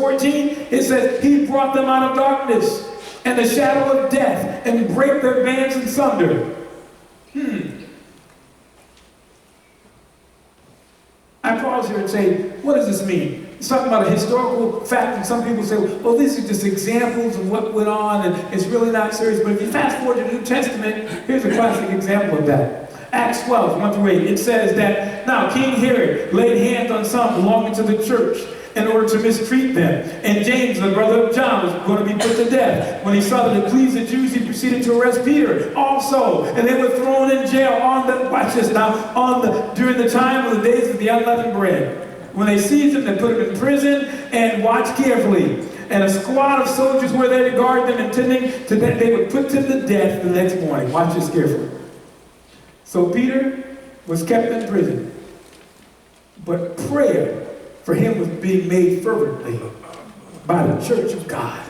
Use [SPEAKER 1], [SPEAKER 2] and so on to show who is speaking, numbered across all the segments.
[SPEAKER 1] 14, it says, he brought them out of darkness and the shadow of death and break their bands asunder. I pause here and say, what does this mean? It's talking about a historical fact, and some people say, well, these are just examples of what went on, and it's really not serious. But if you fast forward to the New Testament, here's a classic example of that. Acts 12, 1 through 8, it says that, now King Herod laid hands on some belonging to the church in order to mistreat them. And James, the brother of John, was going to be put to death. When he saw that it pleased the Jews, he proceeded to arrest Peter also. And they were thrown in jail watch this now, during the time of the days of the unleavened bread. When they seized him, they put him in prison and watched carefully. And a squad of soldiers were there to guard them, intending that they would put him to death the next morning. Watch this carefully. So Peter was kept in prison, but prayer for him was being made fervently by the church of God.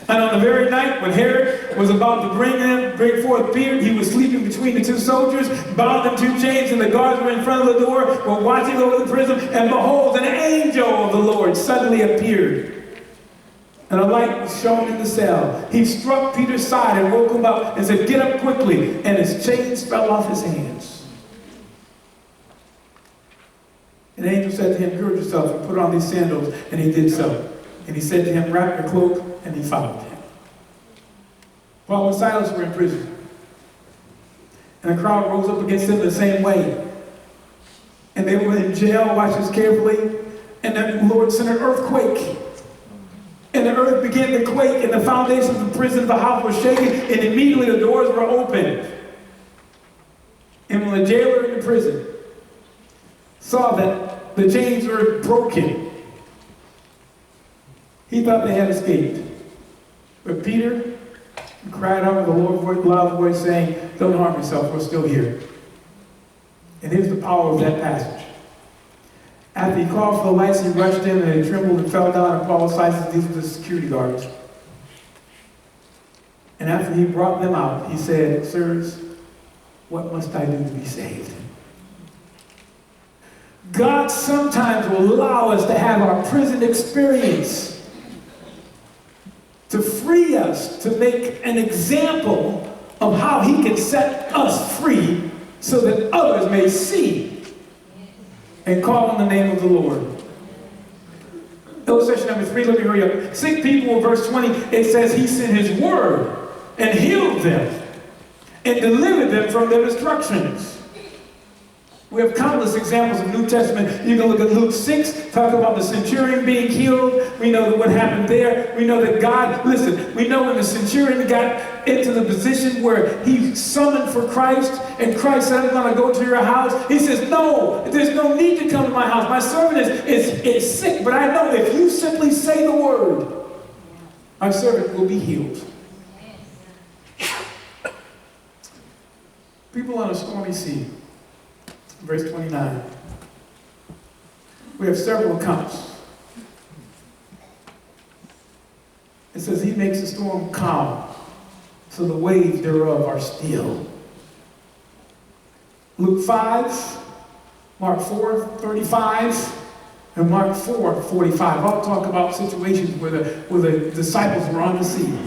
[SPEAKER 1] And on the very night when Herod was about to bring forth Peter, he was sleeping between the two soldiers, bound in two chains, and the guards were in front of the door, were watching over the prison, and behold, an angel of the Lord suddenly appeared. And a light was shown in the cell. He struck Peter's side and woke him up and said, "Get up quickly." And his chains fell off his hands. And the angel said to him, "Gird yourself and put on these sandals." And he did so. And he said to him, "Wrap your cloak." And he followed him. Paul and Silas were in prison. And the crowd rose up against them the same way. And they were in jail, watch this carefully. And the Lord sent an earthquake. And the earth began to quake, and the foundations of the prison of the house were shaken, and immediately the doors were opened. And when the jailer in the prison saw that the chains were broken, he thought they had escaped. But Peter cried out with a loud voice, saying, "Don't harm yourself, we're still here." And here's the power of that passage. After he called for the lights, he rushed in, and they trembled and fell down, and Paul and Silas, these were the security guards. And after he brought them out, he said, "Sirs, what must I do to be saved?" God sometimes will allow us to have our prison experience to free us, to make an example of how he can set us free so that others may see and call on the name of the Lord. Illustration number 3, let me hurry up. Sick people, verse 20, it says he sent his word and healed them and delivered them from their destructions. We have countless examples of New Testament. You can look at Luke 6, talk about the centurion being healed. We know what happened there. We know that God, listen, we know when the centurion got into the position where he summoned for Christ, and Christ said, "I'm going to go to your house." He says, "No, there's no need to come to my house. My servant is sick, but I know if you simply say the word, my servant will be healed." People on a stormy sea. Verse 29. We have several accounts. It says he makes the storm calm, so the waves thereof are still. Luke 5, Mark 4:35, and Mark 4:45. I'll talk about situations where the disciples were on the sea.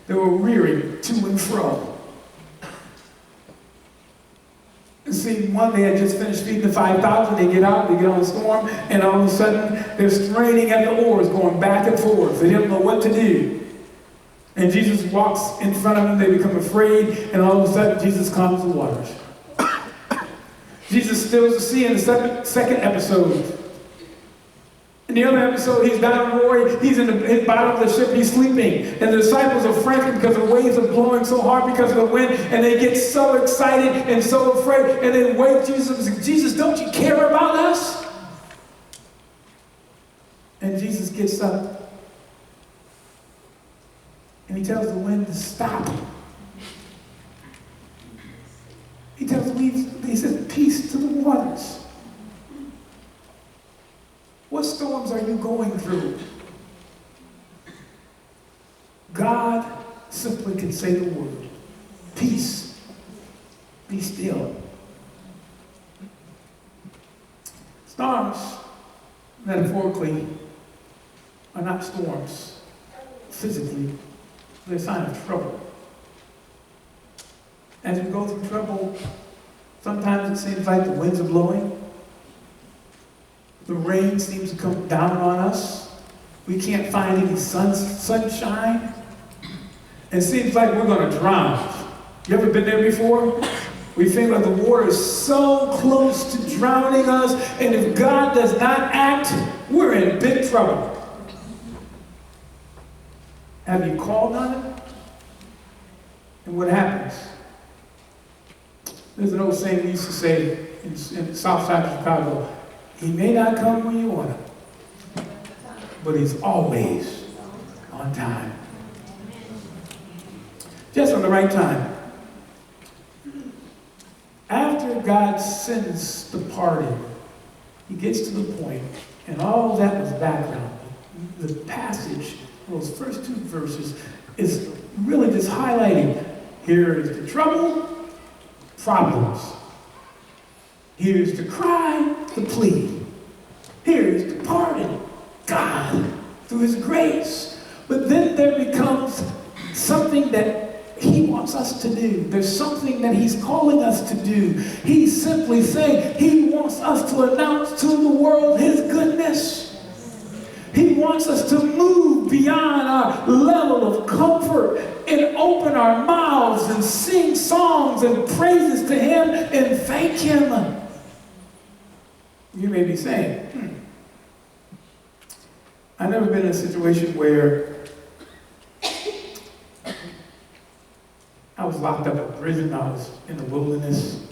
[SPEAKER 1] They were rearing to and fro. See, one, they had just finished feeding the 5,000. They get out, they get on the storm, and all of a sudden, they're straining at the oars, going back and forth. They didn't know what to do. And Jesus walks in front of them. They become afraid, and all of a sudden, Jesus calms the waters. Jesus stills the sea in the second episode. In the other episode, he's down on the water. He's in the bottom of the ship. He's sleeping. And the disciples are frantic because the waves are blowing so hard because of the wind. And they get so excited and so afraid. And they wake Jesus up and say, "Jesus, don't you care about us?" And Jesus gets up. And he tells the wind to stop. He tells the winds, he says, "Peace to the waters." What storms are you going through? God simply can say the word. Peace, be still. Storms metaphorically, are not storms. Physically, they're a sign of trouble. As we go through trouble, sometimes it seems like the winds are blowing. The rain seems to come down on us. We can't find any sunshine. It seems like we're going to drown. You ever been there before? We feel like the water is so close to drowning us, and if God does not act, we're in big trouble. Have you called on it? And what happens? There's an old saying we used to say in the south side of Chicago, he may not come when you want him, but he's always on time. Just on the right time. After God sends the party, he gets to the point, and all that was background. The passage, those first two verses, is really just highlighting, here is the trouble, problems. Here's the cry, the plea. Here's the pardon, God, through his grace. But then there becomes something that he wants us to do. There's something that he's calling us to do. He's simply saying he wants us to announce to the world his goodness. He wants us to move beyond our level of comfort and open our mouths and sing songs and praises to him and thank him. You may be saying, I've never been in a situation where I was locked up in prison, I was in the wilderness.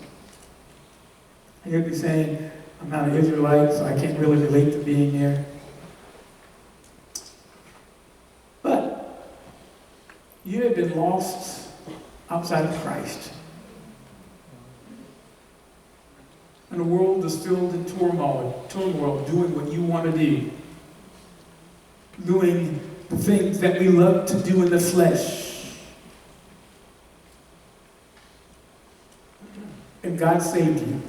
[SPEAKER 1] You could be saying, I'm not an Israelite, so I can't really relate to being there. But you have been lost outside of Christ. And the world is filled in turmoil, doing what you want to do. Doing the things that we love to do in the flesh. And God saved you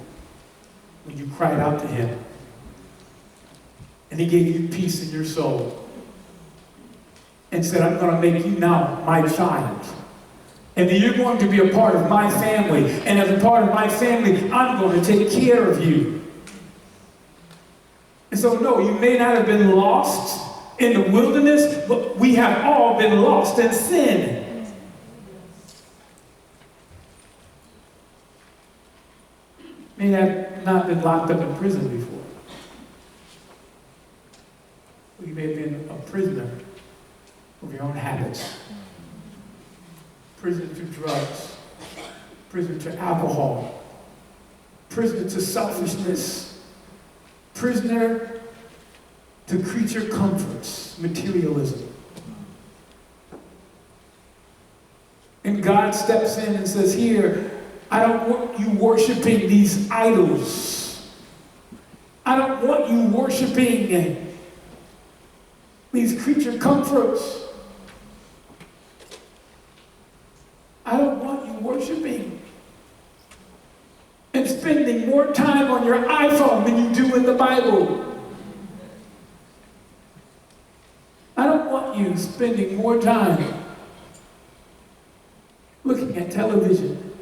[SPEAKER 1] when you cried out to him. And he gave you peace in your soul. And said, I'm going to make you now my child. And then you're going to be a part of my family. And as a part of my family, I'm going to take care of you. And so, no, you may not have been lost in the wilderness, but we have all been lost in sin. May have not been locked up in prison before. You may have been a prisoner of your own habits. Prisoner to drugs. Prisoner to alcohol. Prisoner to selfishness. Prisoner to creature comforts, materialism. And God steps in and says, here, I don't want you worshiping these idols. I don't want you worshiping these creature comforts. I don't want you worshiping and spending more time on your iPhone than you do in the Bible. I don't want you spending more time looking at television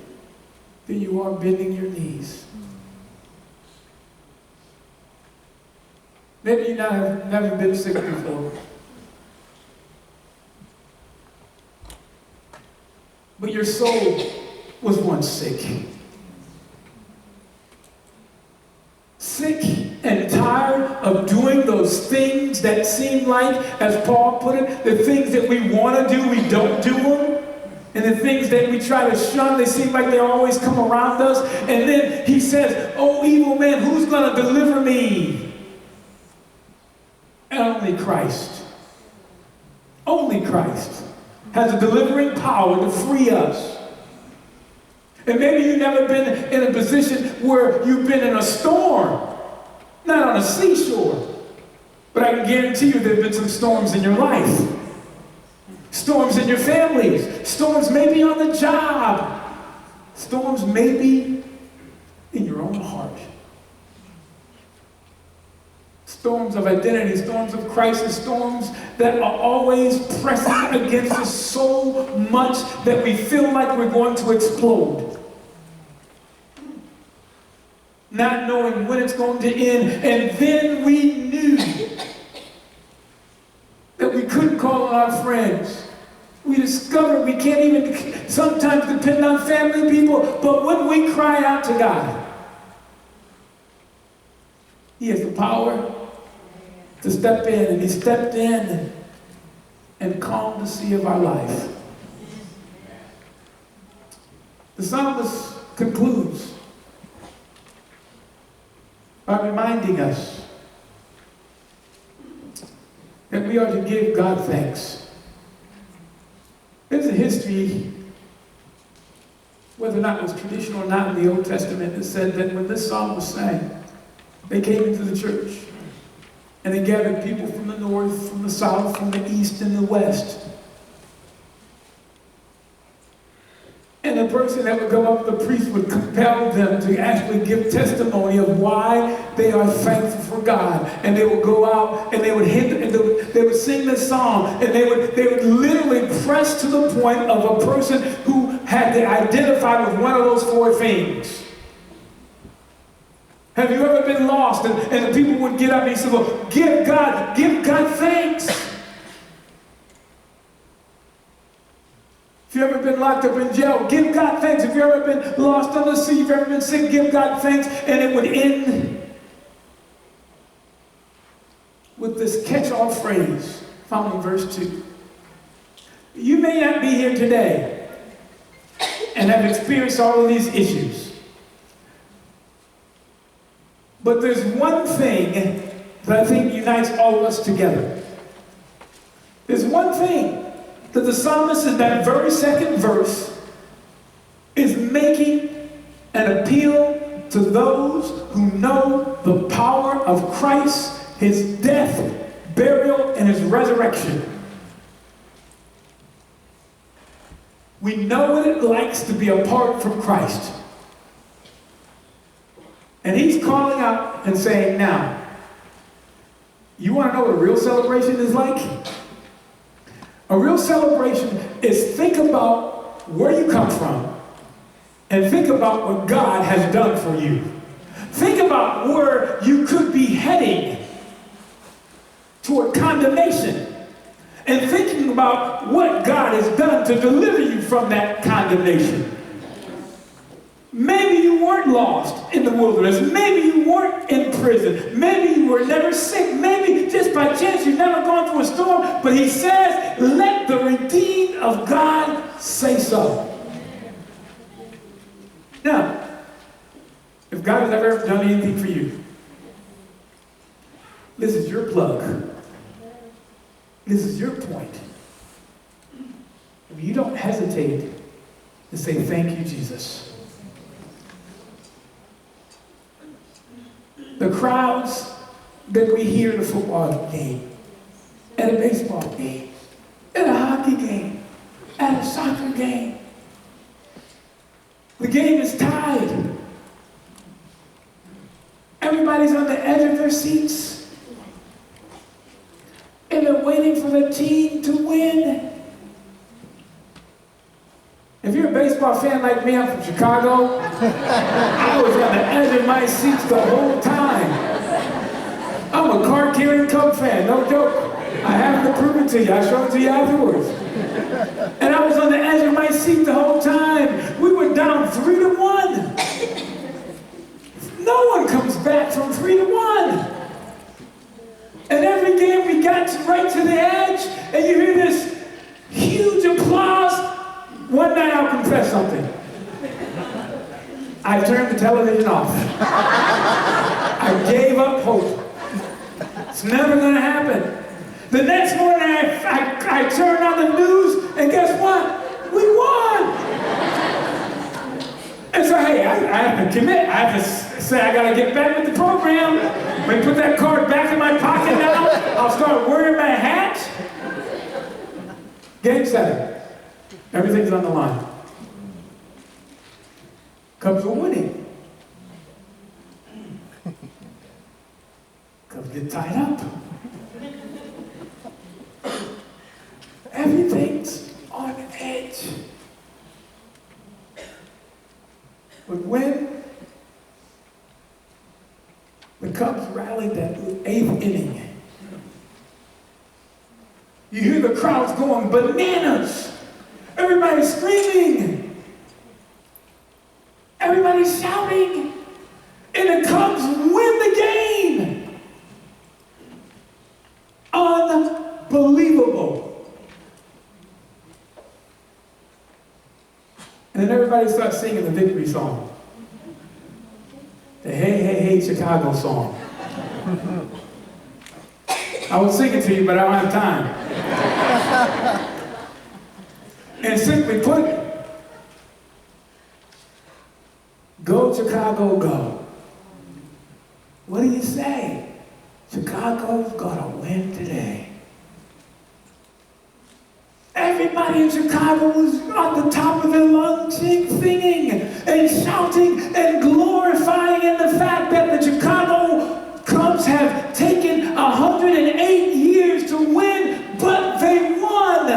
[SPEAKER 1] than you are bending your knees. Maybe you have never been sick before. But your soul was once sick. Sick and tired of doing those things that seem like, as Paul put it, the things that we want to do, we don't do them. And the things that we try to shun, they seem like they always come around us. And then he says, oh, evil man, who's going to deliver me? And only Christ. Only Christ has a delivering power to free us. And maybe you've never been in a position where you've been in a storm. Not on a seashore. But I can guarantee you there have been some storms in your life. Storms in your families. Storms maybe on the job. Storms maybe in your own heart. storms of identity, storms of crisis, storms that are always pressing against us so much that we feel like we're going to explode. Not knowing when it's going to end. And then we knew that we couldn't call on our friends. We discovered we can't even sometimes depend on family people, but when we cry out to God, He has the power to step in, and He stepped in and calmed the sea of our life. The psalmist concludes by reminding us that we are to give God thanks. There's a history, whether or not it was traditional or not in the Old Testament, that said that when this song was sang, they came into the church and they gathered people from the north, from the south, from the east, and the west. And the person that would go up, the priest would compel them to actually give testimony of why they are thankful for God. And they would go out and they would hit, and they would sing this song, and they would literally press to the point of a person who had to identify with one of those four things. Have you ever been lost and the people would get up and he said, well, give God thanks. If you've ever been locked up in jail, give God thanks. If you've ever been lost on the sea, if you've ever been sick, give God thanks. And it would end with this catch-all phrase found in verse 2. You may not be here today and have experienced all of these issues. But there's one thing that I think unites all of us together. There's one thing that the psalmist in that very second verse is making an appeal to those who know the power of Christ, His death, burial, and His resurrection. We know what it likes to be apart from Christ. And He's calling out and saying, now, you want to know what a real celebration is like? A real celebration is think about where you come from and think about what God has done for you. Think about where you could be heading toward condemnation and thinking about what God has done to deliver you from that condemnation. Maybe you weren't lost in the wilderness. Maybe you weren't in prison. Maybe you were never sick. Maybe just by chance you've never gone through a storm. But He says, let the redeemed of God say so. Now, if God has ever done anything for you, this is your plug. This is your point. You don't hesitate to say, thank you, Jesus. The crowds that we hear at a football game, at a baseball game, at a hockey game, at a soccer game. The game is tied. Everybody's on the edge of their seats. And they're waiting for the team to win. If you're a baseball fan like me, I'm from Chicago, I was on the edge of my seats the whole time. I'm a card-carrying Cub fan, no joke. I have to prove it to you. I'll show it to you afterwards. And I was on the edge of my seat the whole time. We were down 3-1. No one comes back from 3-1. And every game we got right to the edge, and you hear this huge applause. One night I'll confess something. I turned the television off. I gave up hope. It's never going to happen. The next morning I turned on the news, and guess what? We won! And so, hey, I have to commit. I have to say I got to get back with the program. When I put that card back in my pocket now, I'll start wearing my hat. Game 7. Everything's on the line. Cubs were winning. Cubs get tied up. Everything's on edge. But when the Cubs rallied that 8th inning, you hear the crowds going bananas. Everybody's screaming. Everybody's shouting. And the Cubs win the game. Unbelievable. And then everybody starts singing the victory song. The Hey, Hey, Hey Chicago song. I will sing it to you, but I don't have time. And simply put, go Chicago, go. What do you say? Chicago's gonna win today. Everybody in Chicago was on the top of their lungs singing and shouting and glorifying in the fact that the Chicago Cubs have taken 108 years to win, but they won.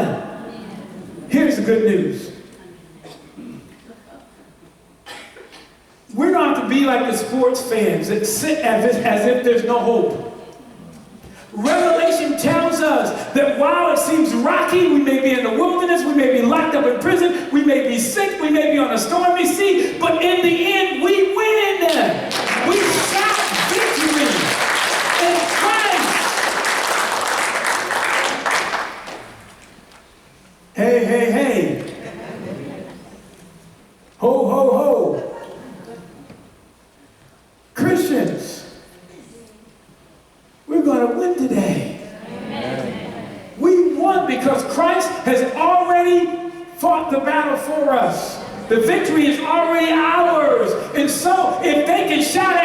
[SPEAKER 1] Here's the good news. We don't have to be like the sports fans that sit as if there's no hope. Revelation tells us that while it seems rocky, we may be in the wilderness, we may be locked up in prison, we may be sick, we may be on a stormy sea, but in the end, we win. We shout victory in Christ. Hey, hey, hey. Ho, ho, ho. Christians, we're going to win today. Amen. We won because Christ has already fought the battle for us. The victory is already ours. And so, if they can shout